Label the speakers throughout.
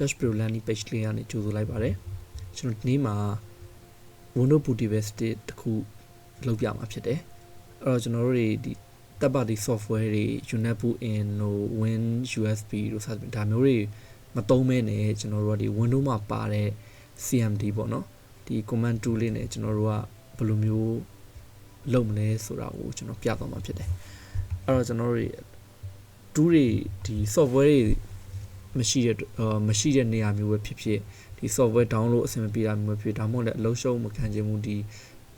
Speaker 1: dashboard landing page လေးကနေကြိုဆိုလိုက်ပါတယ်ကျွန်တော်ဒီနေ့မှာ Windows bootable state တခုလုပ်ပြမှာဖြစ်တယ်အဲ့တော့ကျွန်တော်တို့တွေဒီတပ်ပါတီ software တွေ unit boot in တို့ win usb တို့စသဖြင့်ဒါမျိုးတွေမသုံးမဲနဲ့ကျွန်တော်တို့ကဒီ Windows မှာပါတဲ့ cmd ပေါ့နော်ဒီ command tool လေးနဲ့ကျွန်တော်တို့ကဘယ်လိုမျိုးလုပ်မလဲဆိုတာကိုကျွန်တော်ပြသွားမှာဖြစ်တယ်အဲ့တော့ကျွန်တော်တို့tool တွေဒီ software တွေမရှိတဲ့နေရာမျိုးပဲဖြစ်ဖြစ်ဒီ software download အဆင်မပြေတာမျိုးဖြစ်ဒါမှမဟုတ်လည်းအလုံးရှုံးမခံချင်ဘူးဒီ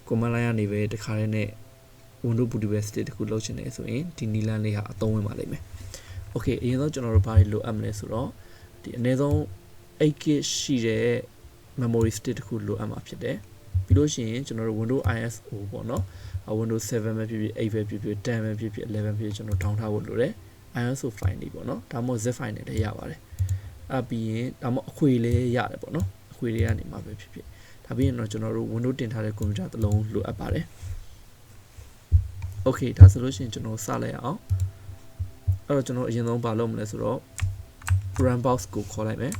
Speaker 1: command line ကနေပဲတခါတည်းနဲ့ Windows bootable state တခုလုပ်ချင်တယ်ဆိုရင်ဒီနီလန်းလေးဟာအသုံးဝင်ပါလိမ့်မယ် Okay အရင်ဆုံးကျွန်တော်တို့ဘာတွေလိုအပ်မလဲဆိုတော့ဒီအနည်းဆုံး 8GB ရှိတဲ့ memory state တခုလိုအပ်မှာဖြစ်တယ်ပြီးလို့ရှိရင်ကျွန်တော်တို့ Windows ISO ပေါ့နော် Windows 7ပဲဖြစ်ဖြစ်8ပဲဖြစ်ဖြစ်10ပဲဖြစ်ဖြစ်11ပဲဖြစ်ကျွန်တော် down ထားဖို့လိုတယ် ISO file တွေပေါ့နော်ဒါမှမဟုတ် zip file နဲ့လည်းရပါတယ်ပြီးရင်ဒါမှမဟုတ်အခွေလေးရတယ်ပေါ့နော်အခွေလေးကနေမှာပဲဖြစ်ဖြစ်ဒါပြီးရင်တော့ကျွန်တော်တို့ Windows တင်ထားတဲ့ computer တစ်လုံးလိုအပ်ပါတယ် Okay ဒါဆိုလို့ရှိရင်ကျွန်တော်စလိုက်အောင်အဲ့တော့ကျွန်တော်အရင်ဆုံးဘာလုပ်မလဲဆိုတော့ run box ကိုခေါ်လိုက်မယ်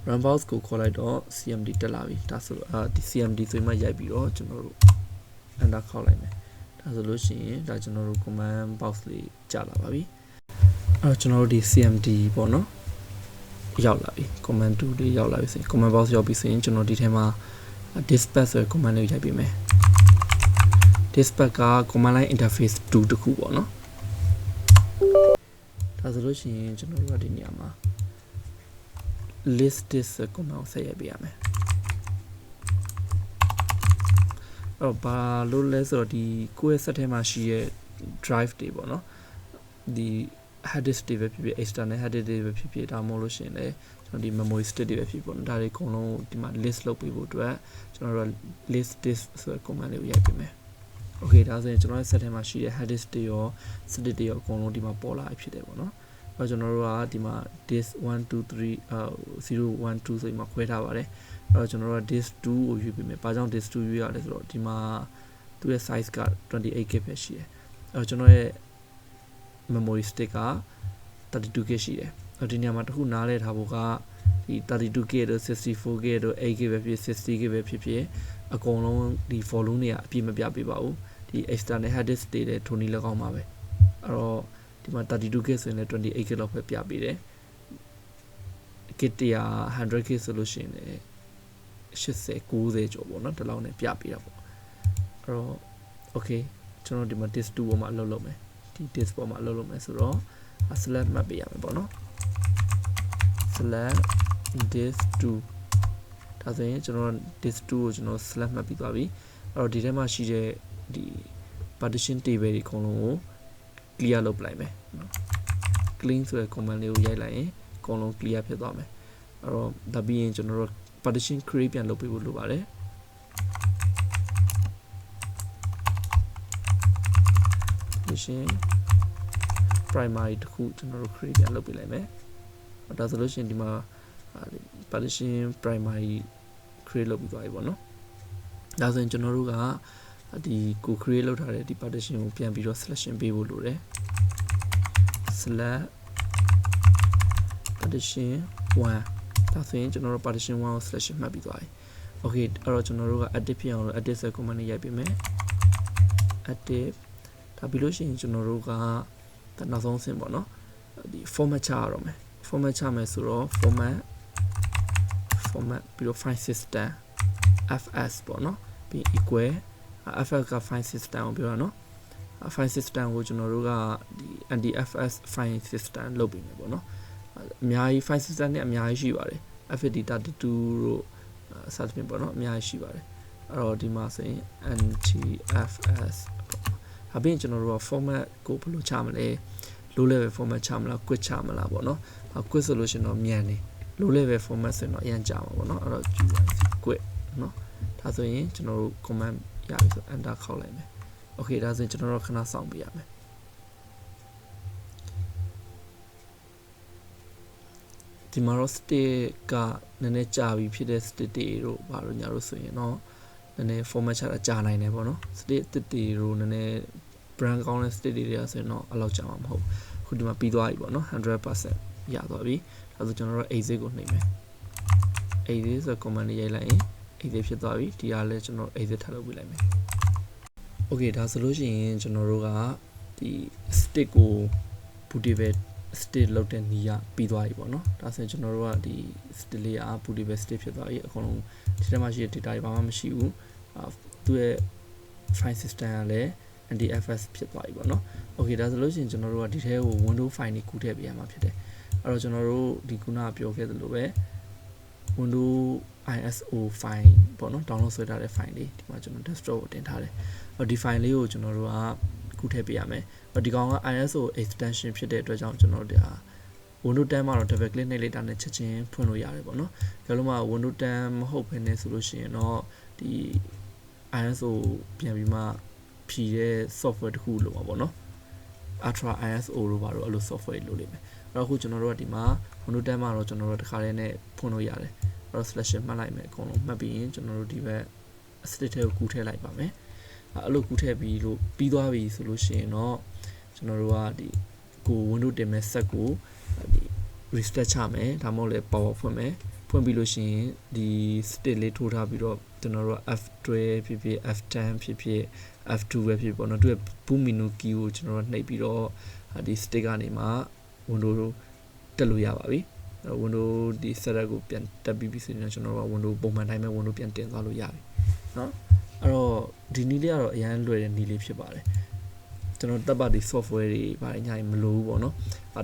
Speaker 1: run box ကိုခေါ်လိုက်တော့ cmd တက်လာပြီဒါဆိုဒီ cmd ဆိုမှရိုက်ပြီးတော့ကျွန်တော်တို့ enter ခေါက်လိုက်မယ်ဒါဆိုလို့ရှိရင်ဒါကျွန်တော်တို့ command box လေးကြာလာပါပြီအဲ့တော့ကျွန်တော်တို့ဒီ cmd ပေါ့နော်ရောက်လာပြီ command 2လေးရောက်လာပြီဆိုရင် command box ရောက်ပြီဆိုရင်ကျွန်တော်ဒီထဲမှာ dispatch ဆိုတဲ့ command လေးရိုက်ပေးမယ် dispatch က command line interface 2တခုပေါ့နော်ဒါဆိုလို့ရှိရင်ကျွန်တော်တို့ကဒီနေရာမှာ list this command ကိုဆက်ရိုက်ပေးရမယ်အဲ့တော့ဘာလို့လဲဆိုတော့ဒီကိုယ့်ရဲ့ set ထဲမှာရှိရဲ့ drive တွေပေါ့နော်ဒီ hard disk တွေပဲဖြစ်ဖြစ် external hard disk တွေပဲဖြစ်ဖြစ်ဒါမှမဟုတ်လို့ရှိရင်လည်းကျွန်တော်ဒီ memory stick တွေပဲဖြစ်ပေါ့နော်ဒါတွေအကုန်လုံးဒီမှာ list လုပ်ပေးဖို့အတွက်ကျွန်တော်တို့ list this ဆိုတဲ့ command လေးကိုရိုက်ပေးမယ် Okay ဒါဆိုရင်ကျွန်တော်ရဲ့ set ထဲမှာရှိတဲ့ hard disk တွေရော stick တွေရောအကုန်လုံးဒီမှာပေါ်လာဖြစ်တယ်ပေါ့နော်အဲ့တော့ကျွန်တော်တို့ကဒီမှာ disk 1 2 3 0 1 2ဆိုပြီးမှခွဲထားပါတယ်အဲ့တော့ကျွန်တော်တို့က disk 2ကိုယူပေးမယ်ဘာကြောင့် disk 2ယူရလဲဆိုတော့ဒီမှာသူ့ရဲ့ size က 28GB ပဲရှိတယ်အဲ့တော့ကျွန်တော်ရဲ့ memory stick က 32GB ရှိတယ်အဲ့တော့ဒီနေရာမှာတစ်ခုနားလဲထားဖို့ကဒီ 32GB တို့ 64GB တို့ 8GB ပဲဖြစ် 60GB ပဲဖြစ်ဖြစ်အကုန်လုံးဒီ volume တွေကအပြည့်မပြပေးပါဘူးဒီ external hard disk တွေလည်းထိုနည်း၎င်းပါပဲအဲ့တော့ဒီမှာ 32GB ဆိုရင်လည်း 28GB လောက်ပဲပြပေးတယ် kit 100GB ဆိုလို့ရှိရင်လည်း80 90ကျော်ပေါ့နော်ဒီလောက်နဲ့ပြပေးတာပေါ့အဲ့တော့ okay ကျွန်တော်ဒီမှာ disk 2ပေါ်မှာအလုပ်လုပ်မယ်ဒီ disk ပေါ်မှာအလုပ်လုပ်မယ်ဆိုတော့ select မှတ်ပေးရမယ်ပေါ့နော် select disk 2ဒါဆိုရင်ကျွန်တော် disk 2ကိုကျွန်တော် select မှတ်ပြီးသွားပြီအဲ့တော့ဒီထဲမှာရှိတဲ့ဒီ partition table တွေအကုန်လုံးကို clear လုပ်ပလိုက်မယ်နော် clean ဆိုတဲ့ command လေးကိုရိုက်လိုက်ရင်အကုန်လုံး clear ဖြစ်သွားမယ်အဲ့တော့ဒါပြီးရင်ကျွန်တော်တို့ partition create ပြန်လုပ်ပေးဖို့လိုပါတယ် partition primary တခုကျွန်တော်တို့ create ပြန်လုပ်ပေးလိုက်မယ်ဒါဆိုလို့ရှိရင်ဒီမှာ partition primary create လုပ်ပြီးသွားပြီပေါ့နော်ဒါဆိုရင်ကျွန်တော်တို့ကဒီကို create လုပ်ထားတဲ့ဒီ partition ကိုပြန်ပြီးတော့ selection ပေးဖို့လိုတယ် select partition 1ဒါဆိုရင်ကျွန်တော်တို့ partition 1ကို selection မှတ်ပြီးသွားပြီ okay အဲ့တော့ကျွန်တော်တို့က edit ဖြစ်အောင်လို့ edit ဆို command နဲ့ရိုက်ပေးမယ် edit ဒါပြီးလို့ရှိရင်ကျွန်တော်တို့ကနောက်ဆုံးအဆင့်ပေါ့နော်ဒီ format ချရတော့မယ် format ချမယ်ဆိုတော့ format ပြီးတော့ file system fs ပေါ့နော်ပြီး equal fs က file system ကိုပြောတာနော် file system ကိုကျွန်တော်တို့ကဒီ anti-fs file system လုပ်ပေးမယ်ပေါ့နော်အများကြီး file system နဲ့အများကြီးရှိပါတယ် fd32 တို့စသဖြင့်ပေါ့နော်အများကြီးရှိပါတယ်အဲ့တော့ဒီမှာဆိုရင် anti-fs အပြင်ကျွန်တော်တို့က format ကိုဘယ်လိုချမလဲ low level format ချမလား quick ချမလားပေါ့နော် quick ဆိုလို့ရှိရင်တော့မြန်နေ low level format ဆိုရင်တော့အရင်ကြာမှာပေါ့နော်အဲ့တော့ quick နော်ဒါဆိုရင်ကျွန်တော်တို့ command ရပြီဆို enter ခေါက်လိုက်မယ် okay ဒါဆိုရင်ကျွန်တော်တို့ခဏစောင့်ပေးရမယ်ဒီမှာတော့ state ကနည်းနည်းကြာပြီဖြစ်တဲ့ state တွေတို့ဘာလို့ညာလို့ဆိုရင်တော့နည်းနည်း format ချတာကြာနိုင်တယ်ပေါ့နော် state တွေတို့နည်းနည်း brand ကောင်းတဲ့ state တွေကဆိုရင်တော့အလောက်ကြာမှာမဟုတ်ခုဒီမှာပြီးသွားပြီပေါ့နော် 100% ရသွားပြီ ဒါဆိုကျွန်တော်တို့ exit ကိုနှိပ်မယ် exit ဆို command လေးရိုက်လိုက်ရင် exit ဖြစ်သွားပြီဒီအားလဲကျွန်တော် exit ထပ်လုပ်ပြလိုက်မယ် okay ဒါဆိုလို့ရှိရင်ကျွန်တော်တို့ကဒီ stick ကို bootable stick လောက်တဲ့နီးရပြီးသွားပြီပေါ့နော်ဒါဆိုရင်ကျွန်တော်တို့ကဒီ stick လေးက bootable stick ဖြစ်သွားပြီအကုန်လုံးဒီထဲမှာရှိတဲ့ data တွေဘာမှမရှိဘူးသူ့ရဲ့ file system ကလည်း NTFS ဖြစ်သွားပြီပေါ့နော် okay ဒါဆိုလို့ရှိရင်ကျွန်တော်တို့ကဒီထဲကို window file တွေကူးထည့်ပေးရမှာဖြစ်တယ်အဲ့တော့ကျွန်တော်တို့ဒီခုနကပြောခဲ့သလိုပဲ window ISO file ပေါ့နော် download ဆွဲထားတဲ့ file လေးဒီမှာကျွန်တော် desktop ကိုတင်ထားတယ်အဲ့တော့ဒီ file လေးကိုကျွန်တော်တို့ကကူးထည့်ပေးရမယ်ဒီကောင်က ISO extension ဖြစ်တဲ့အတွက်ကြောင့်ကျွန်တော်တို့ဒါ Windows 10မှာတော့ double click နှိပ်လိုက်တာနဲ့ချက်ချင်းဖွင့်လို့ရတယ်ပေါ့နော်ဒါလို့မှ Windows 10မဟုတ်ဘဲနဲ့ဆိုလို့ရှိရင်တော့ဒီ ISO ပြန်ပြီးမှဖြည့်တဲ့ software တခုလိုပါပေါ့နော် Ultra ISO လို့ပါတော့အဲ့လို software လိုလိမ့်မယ်အဲ့တော့အခုကျွန်တော်တို့ကဒီမှာ Windows 10မှာတော့ကျွန်တော်တို့တစ်ခါတည်းနဲ့ဖွင့်လို့ရတယ်အဲ့တော့ slash မှတ်လိုက်မယ်အကုန်လုံးမှတ်ပြီးရင်ကျွန်တော်တို့ဒီဘက် stick ထဲကိုကူးထည့်လိုက်ပါမယ်အဲ့လိုကူးထည့်ပြီးလို့ပြီးသွားပြီဆိုလို့ရှိရင်တော့ကျွန်တော်တို့ကဒီကို window တင်မဲ့ set ကိုဒီ restart ချမယ်ဒါမှမဟုတ်လည်း power ဖွင့်မယ်ဖွင့်ပြီးလို့ရှိရင်ဒီ stick လေးထိုးထားပြီးတော့ကျွန်တော်တို့က F12 ဖြစ်ဖြစ် F10 ဖြစ်ဖြစ် F2 ပဲဖြစ်ပေါ့နော်သူရဲ့ boot menu key ကိုကျွန်တော်တို့နှိပ်ပြီးတော့ဒီ stick ကနေမှ window တက်လို့ရပါပြီwindow ဒီ setup ကိုပြန်တက်ပြီးပြီဆိုရင်ကျွန်တော်တို့က window ပုံမှန်တိုင်းပဲ window ပြန်တင်သွားလို့ရပြီเนาะအဲ့တော့ဒီနည်းလေးကတော့အရင်လွယ်တဲ့နည်းလေးဖြစ်ပါတယ်ကျွန်တော်တပ်ပါဒီ software တွေဘာညာမလိုဘူးပေါ့နော်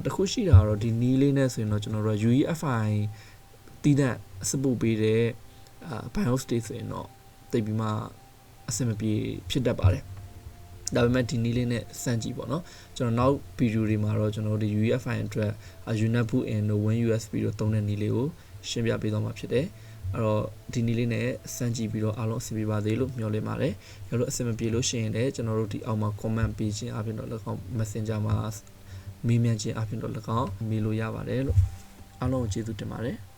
Speaker 1: တခုရှိတာကတော့ဒီနည်းလေးနဲ့ဆိုရင်တော့ကျွန်တော်တို့ UEFI တည်တဲ့အစပုတ်ပေးတဲ့BIOS တွေဆိုရင်တော့တိတ်ပြီးမှအဆင်မပြေဖြစ်တတ်ပါတယ်ဒါပေမဲ့ဒီနည်းလေးနဲ့စမ်းကြည့်ပေါ့နော်ကျွန်တော်နောက်ဗီဒီယိုတွေမှာတော့ကျွန်တော်တို့ဒီ UEFI အတွက် Unit boot in တို့ WinUSB တို့သုံးတဲ့နည်းလေးကိုရှင်းပြပေးသွားမှာဖြစ်တယ်အဲ့တော့ဒီနည်းလေးနဲ့စမ်းကြည့်ပြီးတော့အားလုံးအဆင်ပြေပါသေးလို့မျှော်လင့်ပါတယ်။ဒါလို့အဆင်မပြေလို့ရှိရင်လည်းကျွန်တော်တို့ဒီအောက်မှာ comment ပေးခြင်းအပြင်တော့၎င်း Messenger မှာမေးမြန်းခြင်းအပြင်တော့၎င်းမေးလို့ရပါတယ်လို့အားလုံးကိုကျေးဇူးတင်ပါတယ်။